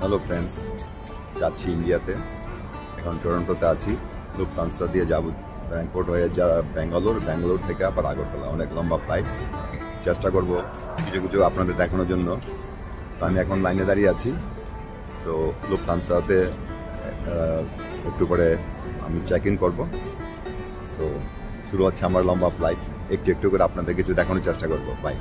Hello friends, যাচ্ছি ইন্ডিয়াতে। এখন টরন্টোতে আছি। লুফতানসা দিয়ে যাব ফ্র্যাঙ্কফুর্ট হয়ে যা ব্যাঙ্গালোর থেকে আবার আগরতলা। অনেক লম্বা ফ্লাইট। চেষ্টা করব কিছু কিছু আপনাদের দেখানোর জন্য। তো আমি এখন লাইনে দাঁড়িয়ে আছি। তো লুফতানসাতে একটু পরে আমি চেক ইন করবো। তো শুরু হচ্ছে আমার লম্বা ফ্লাইট। একটু একটু করে আপনাদের কিছু দেখানোর চেষ্টা করবো। বাই।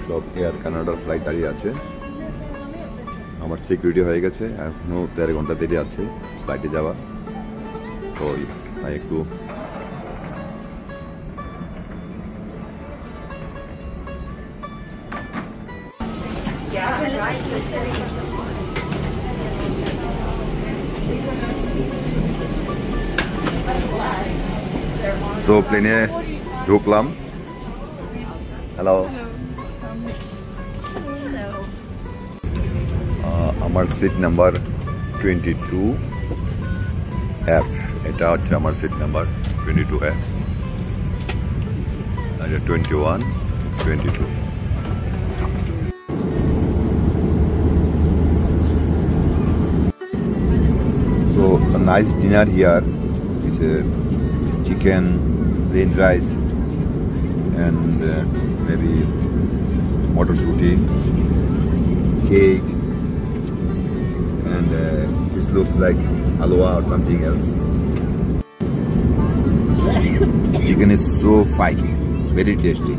সব এয়ার কানাডার ফ্লাইট দাঁড়িয়ে আছে। আমার সিকিউরিটি হয়ে গেছে, এখনও 13 ঘন্টা দেরি আছে ফ্লাইটে যাওয়া। তো একটু সো প্লেনে ঢুকলাম। হ্যালো, আমার সিট নাম্বার 22F। এটা হচ্ছে আমার seat number 22F। 21, 22। So a nice dinner here is a chicken, plain rice, and maybe motorsuti, cake, and this looks like halwa or something else. Chicken is so fine, very tasty.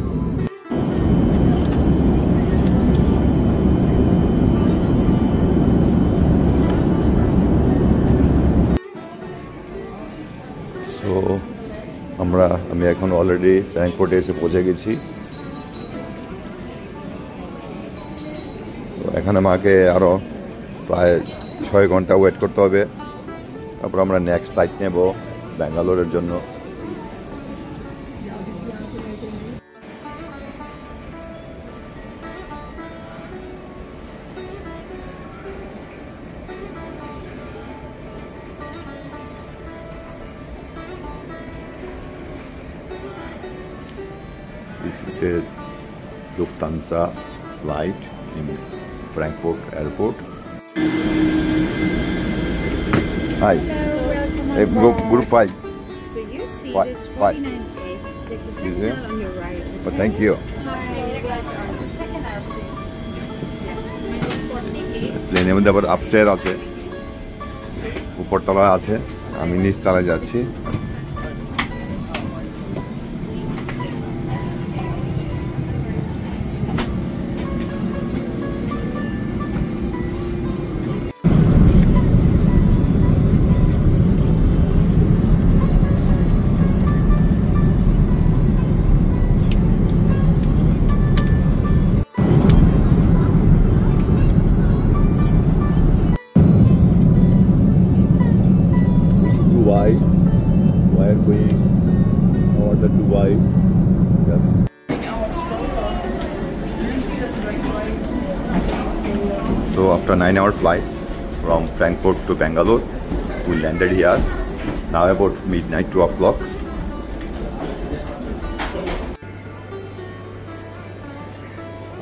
So আমি এখন already ফ্র্যাঙ্কফুর্টে এসে পৌঁছে গেছি। তো এখানে আমাকে আরও প্রায় 6 ঘন্টা ওয়েট করতে হবে। তারপর আমরা নেক্সট ফ্লাইট নেব ব্যাঙ্গালোরের জন্য। This is a Lufthansa flight in Frankfurt Airport. Hi. Hey, group 5. So your seat is Five. 49A. Take the Is second it? out on your right. Okay? But thank you. Hi, you guys are on the second aisle, please. Yes. প্লেনের মধ্যে আবার upstair আছে, উপরতলা আছে। আমি নিচতলায় যাচ্ছি। Dubai. We are going over the Dubai. Yes. So after 9-hour flights from Frankfurt to Bangalore, we landed here. Now about midnight, 2 o'clock.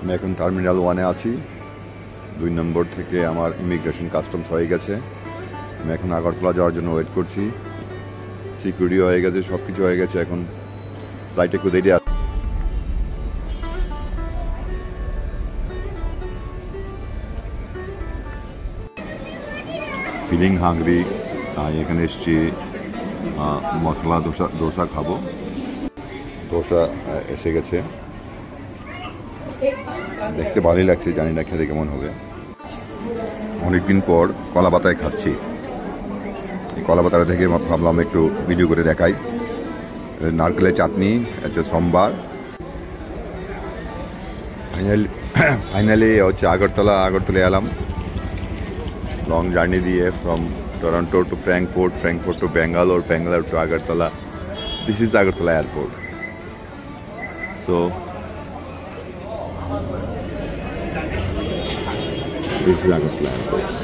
আমি এখন টার্মিনাল 1-এ আছি। 2 নম্বর থেকে আমার ইমিগ্রেশন কাস্টমস হয়ে গেছে। আমি এখন আগরতলা যাওয়ার জন্য ওয়েট করছি। সিকিউরিটি হয়ে গেছে, সব কিছু হয়ে গেছে। এখন ফ্লাইটে একটু দেরি আছে। Feeling hungry. এখানে এসছি মশলা দোসা খাবো। দোসা এসে গেছে, দেখতে ভালোই লাগছে, জানি না খেতে কেমন হবে। অনেকদিন পর কলা পাতায় খাচ্ছি। এই কলা পাতাটা থেকে ভাবলাম একটু ভিডিও করে দেখাই। নারকেলের চাটনি, হচ্ছে সোমবার। ফাইনালি হচ্ছে আগরতলা এলাম। লং জার্নি দিয়ে from Toronto to Frankfurt to Bangalore to Agartala. This is Agartala airport. So this is Agotla Airport.